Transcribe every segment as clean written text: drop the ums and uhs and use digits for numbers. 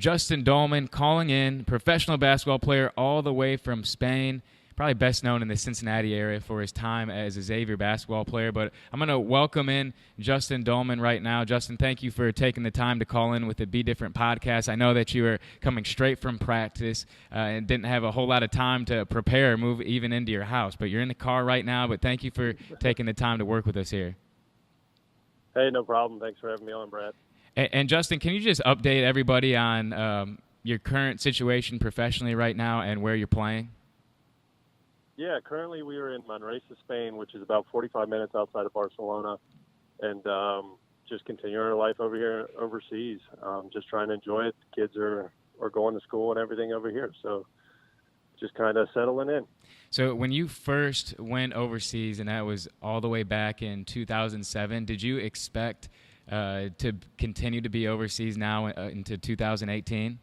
Justin Doellman calling in, professional basketball player all the way from Spain, probably best known in the Cincinnati area for his time as a Xavier basketball player. But I'm going to welcome in Justin Doellman right now. Justin, thank you for taking the time to call in with the Be Different podcast. I know that you were coming straight from practice and didn't have a whole lot of time to prepare or move even into your house. But you're in the car right now. But thank you for taking the time to work with us here. Hey, no problem. Thanks for having me on, Brad. And Justin, can you just update everybody on your current situation professionally right now and where you're playing? Yeah, currently we are in Manresa, Spain, which is about 45 minutes outside of Barcelona, and just continuing our life over here overseas. Just trying to enjoy it. The kids are going to school and everything over here, so just kind of settling in. So when you first went overseas, and that was all the way back in 2007, did you expect to continue to be overseas now into 2018?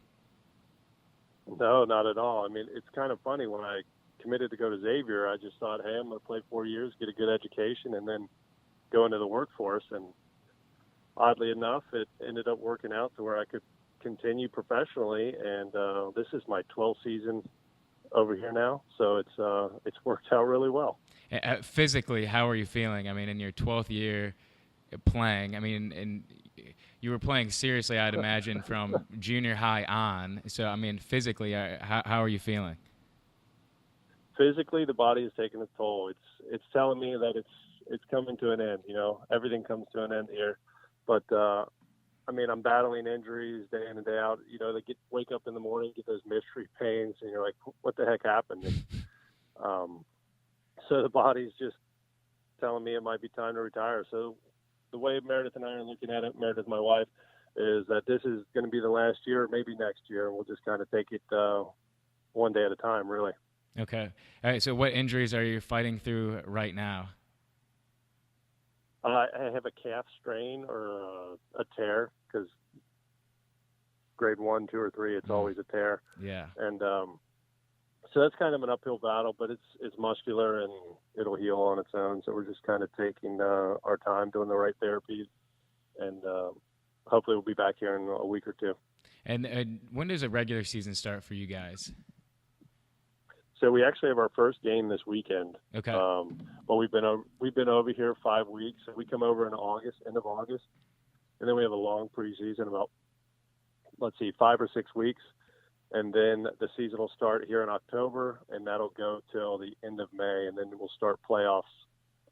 No, not at all. I mean, it's kind of funny. When I committed to go to Xavier, I just thought, hey, I'm going to play 4 years, get a good education, and then go into the workforce. And oddly enough, it ended up working out to where I could continue professionally. And this is my 12th season over here now, so it's worked out really well. Physically, how are you feeling? I mean, in your 12th year playing, I mean, and you were playing seriously, I'd imagine, from junior high on. So, I mean, physically, how are you feeling? Physically, the body is taking its toll. It's telling me that it's coming to an end. You know, everything comes to an end here. But I mean, I'm battling injuries day in and day out. You know, wake up in the morning, get those mystery pains, and you're like, what the heck happened? And, so the body's just telling me it might be time to retire. So the way Meredith and I are looking at it, Meredith, my wife, is that this is going to be the last year, maybe next year, and we'll just kind of take it one day at a time, really. Okay. All right, so what injuries are you fighting through right now? I have a calf strain or a tear, because grade 1, 2, or 3, it's always a tear. Yeah. And so that's kind of an uphill battle, but it's muscular and it'll heal on its own. So we're just kind of taking our time, doing the right therapy, and hopefully we'll be back here in a week or two. And when does a regular season start for you guys? So we actually have our first game this weekend. Okay. But we've been over here 5 weeks. So we come over in August, end of August, and then we have a long preseason, about 5 or 6 weeks, and then the season will start here in October, and that'll go till the end of May, and then we'll start playoffs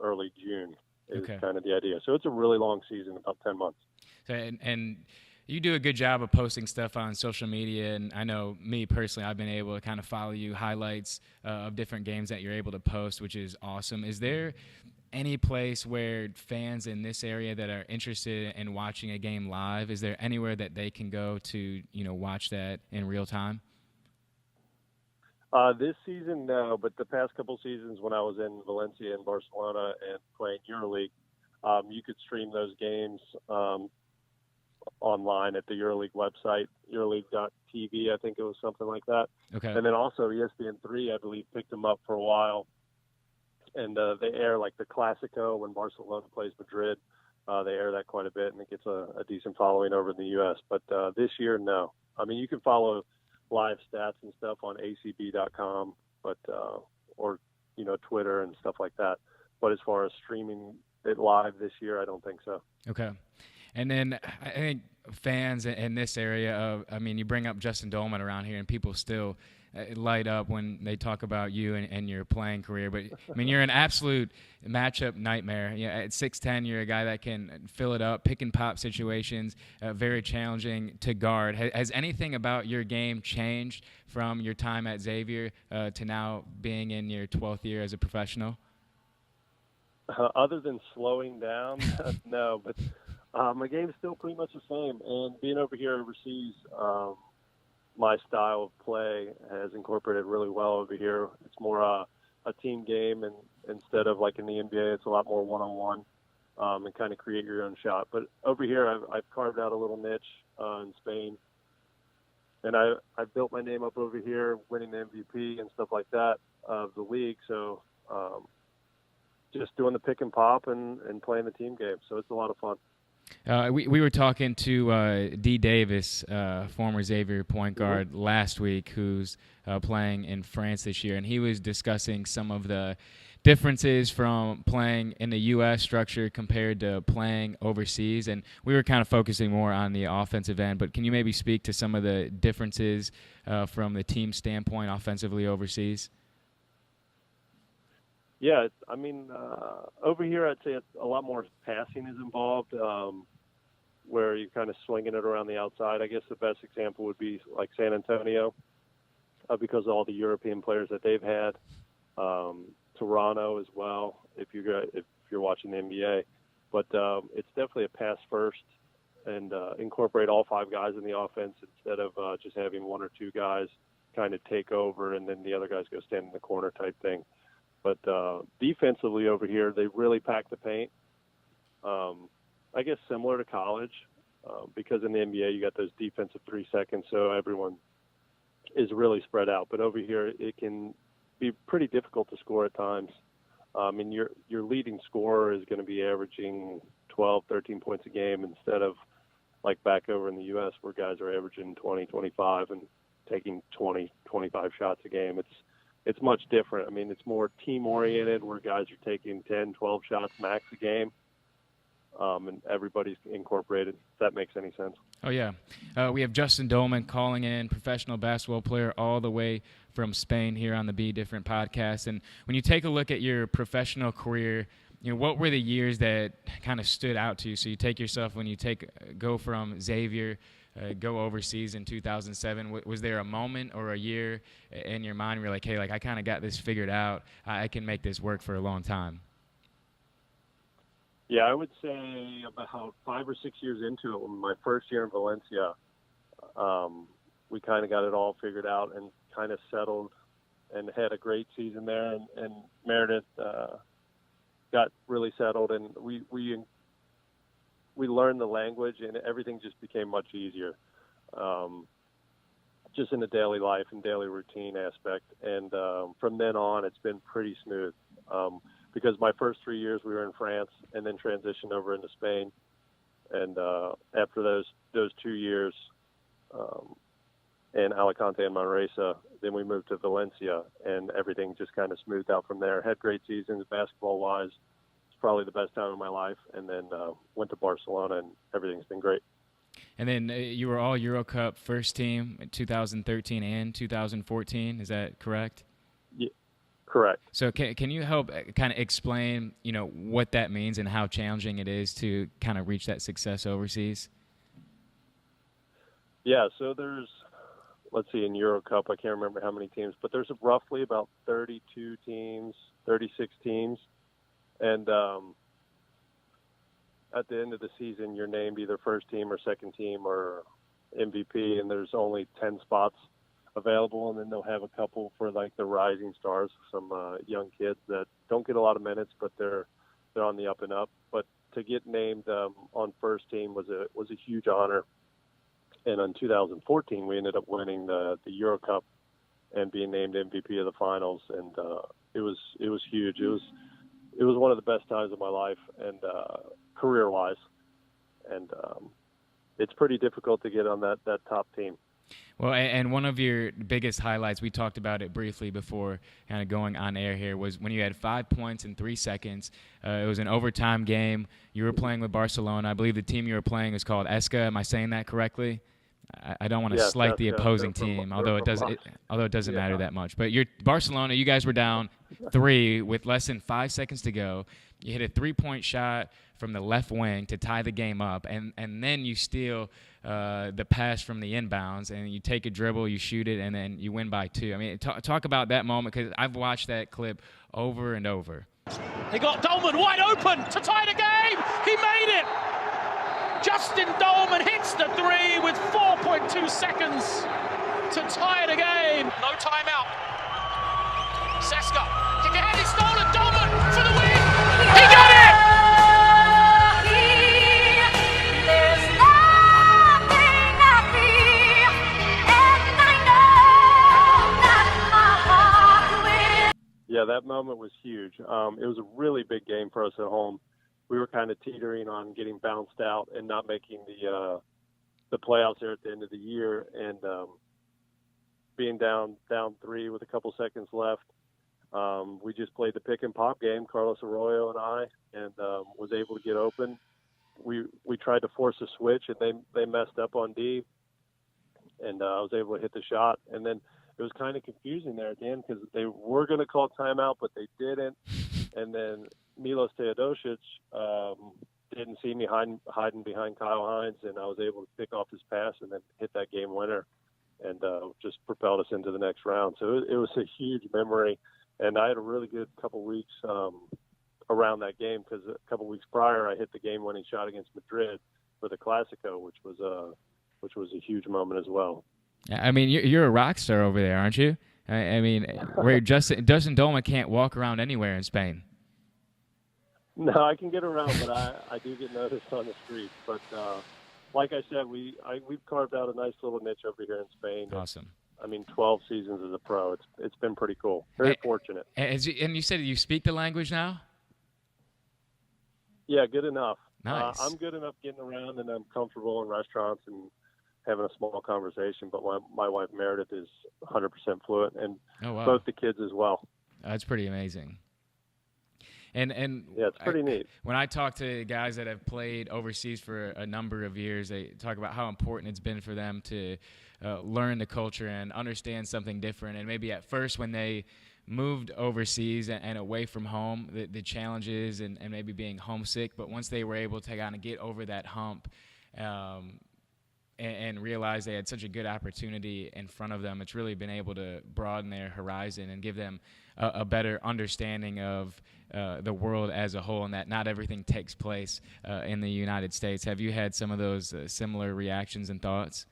early June. Is kind of the idea. So it's a really long season, about 10 months. So, and you do a good job of posting stuff on social media, and I know me personally, I've been able to kind of follow you, highlights of different games that you're able to post, which is awesome. Is there any place where fans in this area that are interested in watching a game live, is there anywhere that they can go to, watch that in real time? This season, no, but the past couple seasons when I was in Valencia and Barcelona and playing EuroLeague, you could stream those games online at the EuroLeague website, EuroLeague.tv, I think it was something like that. Okay. And then also ESPN3, I believe, picked them up for a while. And they air like the Clasico when Barcelona plays Madrid. They air that quite a bit, and it gets a decent following over in the U.S. But this year, no. I mean, you can follow live stats and stuff on acb.com, but or Twitter and stuff like that. But as far as streaming it live this year, I don't think so. Okay. And then I think fans in this area you bring up Justin Doellman around here, and people still light up when they talk about you and your playing career. But, I mean, you're an absolute matchup nightmare. At 6'10", you're a guy that can fill it up, pick and pop situations, very challenging to guard. Has anything about your game changed from your time at Xavier to now being in your 12th year as a professional? Other than slowing down, no. But my game's still pretty much the same. And being over here overseas, my style of play has incorporated really well over here. It's more a team game, and instead of like in the NBA, it's a lot more one-on-one and kind of create your own shot. But over here, I've carved out a little niche in Spain, and I've built my name up over here, winning the MVP and stuff like that of the league. So just doing the pick and pop and playing the team game. So it's a lot of fun. We were talking to D. Davis, former Xavier point guard, last week, who's playing in France this year, and he was discussing some of the differences from playing in the U.S. structure compared to playing overseas. And we were kind of focusing more on the offensive end, but can you maybe speak to some of the differences from the team standpoint offensively overseas? Yeah, over here I'd say a lot more passing is involved, where you're kind of swinging it around the outside. I guess the best example would be like San Antonio, because of all the European players that they've had. Toronto as well, if you're watching the NBA. But it's definitely a pass first and incorporate all 5 guys in the offense instead of just having 1 or 2 guys kind of take over and then the other guys go stand in the corner type thing. But defensively over here, they really pack the paint. I guess similar to college, because in the NBA you got those defensive 3 seconds, so everyone is really spread out. But over here, it can be pretty difficult to score at times. Your leading scorer is going to be averaging 12, 13 points a game instead of like back over in the U.S. where guys are averaging 20, 25 and taking 20, 25 shots a game. It's much different. It's more team-oriented where guys are taking 10, 12 shots max a game, and everybody's incorporated, if that makes any sense. Oh, yeah. We have Justin Doellman calling in, professional basketball player all the way from Spain here on the Be Different podcast. And when you take a look at your professional career, what were the years that kind of stood out to you? So you take yourself, when you go from Xavier, go overseas in 2007, was there a moment or a year in your mind where you're like, hey, I kind of got this figured out, I can make this work for a long time? Yeah, I would say about 5 or 6 years into it, my first year in Valencia, we kind of got it all figured out and kind of settled and had a great season there. And Meredith got really settled, and we learned the language, and everything just became much easier, just in the daily life and daily routine aspect. And from then on, it's been pretty smooth. Because my first 3 years we were in France and then transitioned over into Spain. And after those 2 years in Alicante and Manresa, then we moved to Valencia, and everything just kind of smoothed out from there. Had great seasons basketball-wise. It's probably the best time of my life. And then went to Barcelona, and everything's been great. And then you were all Euro Cup first team in 2013 and 2014. Is that correct? Yeah. Correct. So can you help kind of explain, what that means and how challenging it is to kind of reach that success overseas? Yeah, so there's, let's see, in Euro Cup, I can't remember how many teams, but there's roughly about 32 teams, 36 teams. And at the end of the season, you're named either first team or second team or MVP, and there's only 10 spots available, and then they'll have a couple for like the rising stars, some young kids that don't get a lot of minutes, but they're on the up and up. But to get named on first team was a huge honor. And in 2014, we ended up winning the Euro Cup and being named MVP of the finals, and it was huge. It was one of the best times of my life and career-wise, and it's pretty difficult to get on that top team. Well, and one of your biggest highlights, we talked about it briefly before kind of going on air here, was when you had 5 points in 3 seconds. It was an overtime game. You were playing with Barcelona. I believe the team you were playing is called Esca. Am I saying that correctly? I don't want to slight the opposing team, although it doesn't matter that much. But Barcelona, you guys were down 3 with less than 5 seconds to go. You hit a 3-point shot from the left wing to tie the game up, and then you steal the pass from the inbounds, and you take a dribble, you shoot it, and then you win by 2. I mean, talk about that moment, because I've watched that clip over and over. He got Doellman wide open to tie the game. He made it. Justin Doellman hits the 3 with 4.2 seconds to tie the game. No timeout. Seska, kick ahead, he's stolen. Doellman for the win. He got it! Yeah, that moment was huge. It was a really big game for us at home. we were kind of teetering on getting bounced out and not making the playoffs there at the end of the year, and being down 3 with a couple seconds left. We just played the pick and pop game, Carlos Arroyo and I, and was able to get open. We tried to force a switch, and they messed up on D, and I was able to hit the shot. And then it was kind of confusing there at the end because they were going to call timeout, but they didn't. And then Milos Teodosic didn't see me hiding behind Kyle Hines, and I was able to pick off his pass and then hit that game winner, and just propelled us into the next round. So it was a huge memory, and I had a really good couple weeks around that game because a couple weeks prior I hit the game-winning shot against Madrid for the Clasico, which was a huge moment as well. I mean, you're a rock star over there, aren't you? I mean, where Justin Doellman can't walk around anywhere in Spain. No, I can get around, but I do get noticed on the streets. But like I said, we've carved out a nice little niche over here in Spain. Awesome. I mean, 12 seasons as a pro. It's been pretty cool. Very fortunate. And you said you speak the language now? Yeah, good enough. Nice. I'm good enough getting around, and I'm comfortable in restaurants and having a small conversation. But my wife Meredith is 100% fluent, and both the kids as well. That's pretty amazing. And yeah, it's pretty neat. When I talk to guys that have played overseas for a number of years, they talk about how important it's been for them to learn the culture and understand something different. And maybe at first when they moved overseas and away from home, the challenges and maybe being homesick, but once they were able to kind of get over that hump and realize they had such a good opportunity in front of them, it's really been able to broaden their horizon and give them a better understanding of the world as a whole, and that not everything takes place in the United States. Have you had some of those similar reactions and thoughts?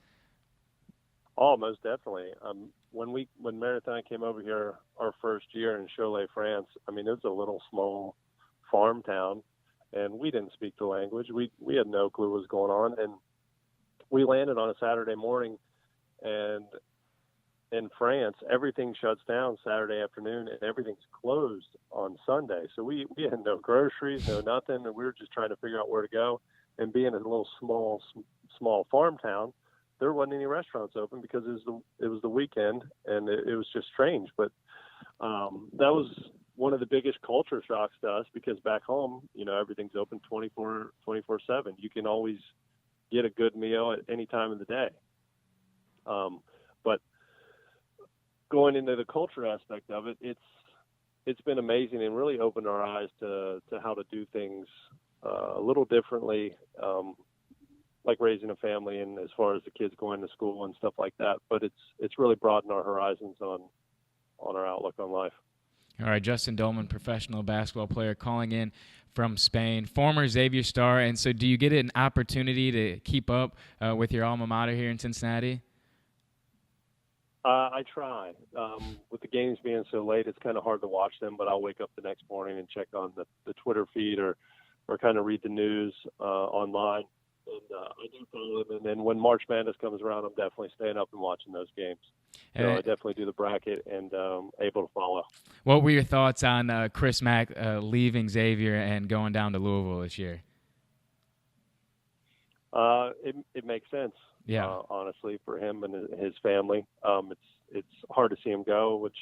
Oh, most definitely. When Meredith and I came over here our first year in Cholet, France, I mean, it was a little small farm town, and we didn't speak the language. We had no clue what was going on, and we landed on a Saturday morning, and in France, everything shuts down Saturday afternoon, and everything's closed on Sunday. So we had no groceries, no nothing, and we were just trying to figure out where to go. And being a little small farm town, there wasn't any restaurants open because it was the weekend, and it was just strange. But that was one of the biggest culture shocks to us because back home, everything's open 24/7. You can always get a good meal at any time of the day. But going into the culture aspect of it, it's been amazing and really opened our eyes to how to do things a little differently, like raising a family and as far as the kids going to school and stuff like that. But it's really broadened our horizons on our outlook on life. All right, Justin Doellman, professional basketball player, calling in from Spain, former Xavier star. And so do you get an opportunity to keep up with your alma mater here in Cincinnati? I try. With the games being so late, it's kind of hard to watch them, but I'll wake up the next morning and check on the Twitter feed or kind of read the news online. And I do follow them. And then when March Madness comes around, I'm definitely staying up and watching those games. So I definitely do the bracket and able to follow. What were your thoughts on Chris Mack leaving Xavier and going down to Louisville this year? It makes sense. Yeah. Honestly, for him and his family, it's hard to see him go. Which,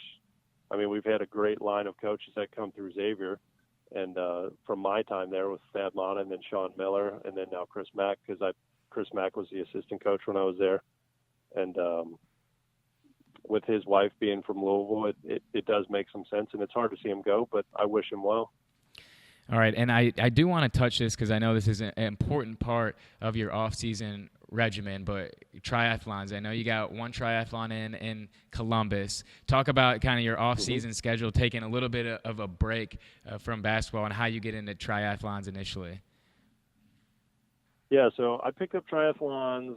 I mean, we've had a great line of coaches that come through Xavier, and from my time there with Thad Matta and then Sean Miller, and then now Chris Mack, because Chris Mack was the assistant coach when I was there, and with his wife being from Louisville, it does make some sense, and it's hard to see him go, but I wish him well. All right, and I do want to touch this because I know this is an important part of your off-season regimen, but triathlons. I know you got one triathlon in Columbus. Talk about kind of your off-season schedule, taking a little bit of a break from basketball and how you get into triathlons initially. Yeah, so I picked up triathlons,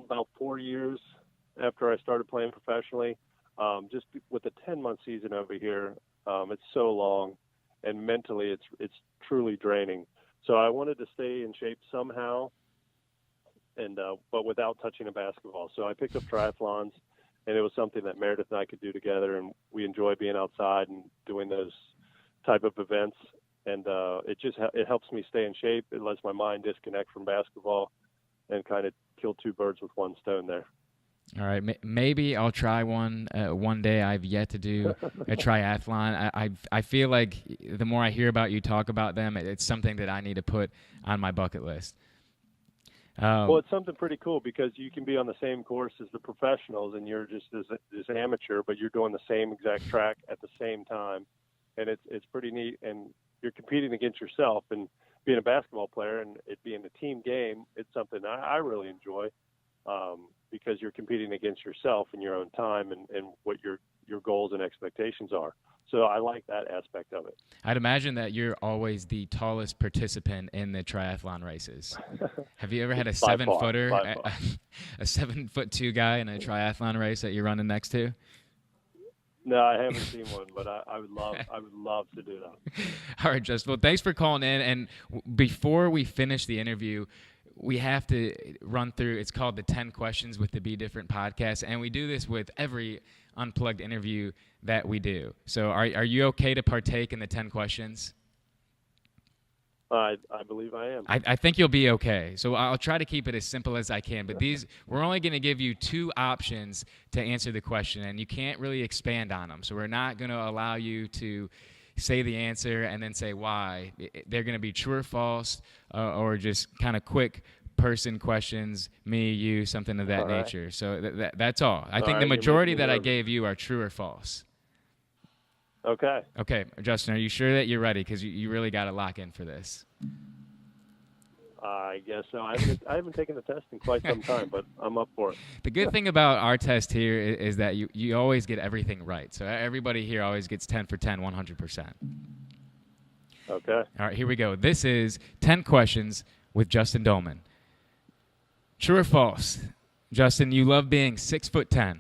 about 4 years after I started playing professionally. Just with the 10-month season over here, it's so long. And mentally, it's truly draining. So I wanted to stay in shape somehow, and but without touching a basketball. So I picked up triathlons, and it was something that Meredith and I could do together, and we enjoy being outside and doing those type of events. and it helps me stay in shape. It lets my mind disconnect from basketball, and kind of kill two birds with one stone there. All right, maybe I'll try one day. I've yet to do a triathlon. I feel like the more I hear about you talk about them, it's something that I need to put on my bucket list. Well, it's something pretty cool because you can be on the same course as the professionals, and you're just this amateur, but you're doing the same exact track at the same time, and it's pretty neat. And you're competing against yourself, and being a basketball player and it being a team game, it's something I really enjoy. Because you're competing against yourself in your own time and what your goals and expectations are. So I like that aspect of it. I'd imagine that you're always the tallest participant in the triathlon races. Have you ever had a 7-footer, a 7'2" guy in a triathlon race that you're running next to? No, I haven't seen one, but I would love to do that. All right, Justin. Well, thanks for calling in. And before we finish the interview, we have to run through, it's called the 10 questions with the Be Different podcast, and we do this with every Unplugged interview that we do. So are you okay to partake in the 10 questions? I believe I am. I think you'll be okay. So I'll try to keep it as simple as I can, but we're only going to give you 2 options to answer the question, and you can't really expand on them. So we're not going to allow you to say the answer and then say why. They're going to be true or false, or just kind of quick person questions, me, you, something of that nature. So that's all. I think the majority that I gave you are true or false. Okay. Okay, Justin, are you sure that you're ready? Because you really got to lock in for this. I guess so. I haven't taken the test in quite some time, but I'm up for it. The good thing about our test here is that you always get everything right. So everybody here always gets 10 for 10, 100%. Okay. All right, here we go. This is 10 questions with Justin Doellman. True or false? Justin, you love being 6'10".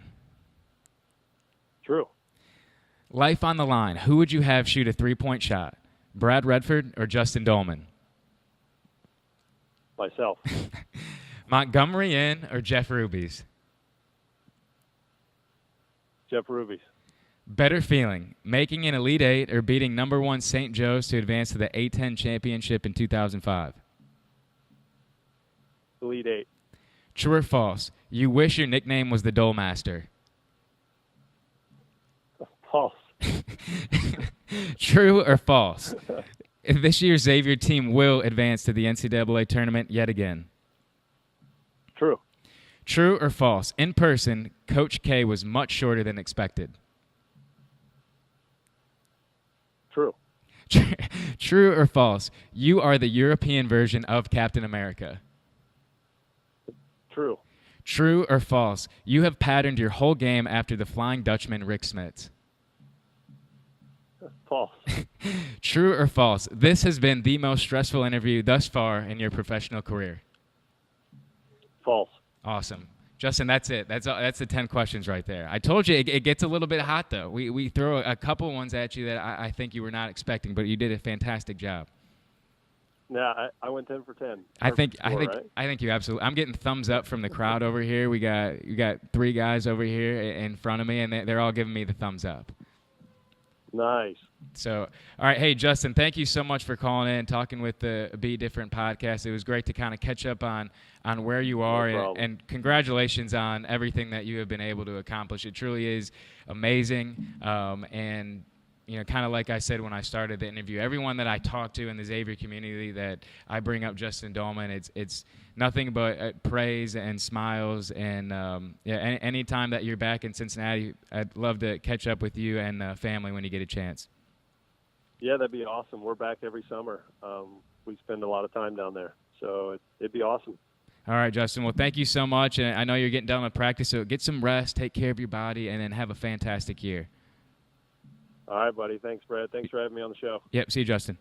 True. Life on the line. Who would you have shoot a 3-point shot? Brad Redford or Justin Doellman? Myself. Montgomery Inn or Jeff Ruby's? Jeff Ruby's. Better feeling, making an Elite Eight or beating number 1 St. Joe's to advance to the A-10 championship in 2005? Elite Eight. True or false? You wish your nickname was the Dollmaster? False. True or false? This year's Xavier team will advance to the NCAA tournament yet again? True. True or false? In person, Coach K was much shorter than expected. True. True or false? You are the European version of Captain America. True. True or false? You have patterned your whole game after the Flying Dutchman Rick Smits. False. True or false? This has been the most stressful interview thus far in your professional career. False. Awesome. Justin, that's it. That's the 10 questions right there. I told you it gets a little bit hot, though. We throw a couple ones at you that I think you were not expecting, but you did a fantastic job. Yeah, I went 10 for 10. I think you absolutely. I'm getting thumbs up from the crowd over here. You got 3 guys over here in front of me, and they're all giving me the thumbs up. Nice. So, all right. Hey, Justin, thank you so much for calling in, talking with the Be Different podcast. It was great to kind of catch up on where you are, and congratulations on everything that you have been able to accomplish. It truly is amazing. And, you know, kind of like I said when I started the interview, everyone that I talk to in the Xavier community that I bring up Justin Doellman, it's nothing but praise and smiles. And any time that you're back in Cincinnati, I'd love to catch up with you and the family when you get a chance. Yeah, that'd be awesome. We're back every summer. We spend a lot of time down there, so it'd be awesome. All right, Justin. Well, thank you so much. And I know you're getting done with practice, so get some rest, take care of your body, and then have a fantastic year. All right, buddy. Thanks, Brad. Thanks for having me on the show. Yep. See you, Justin.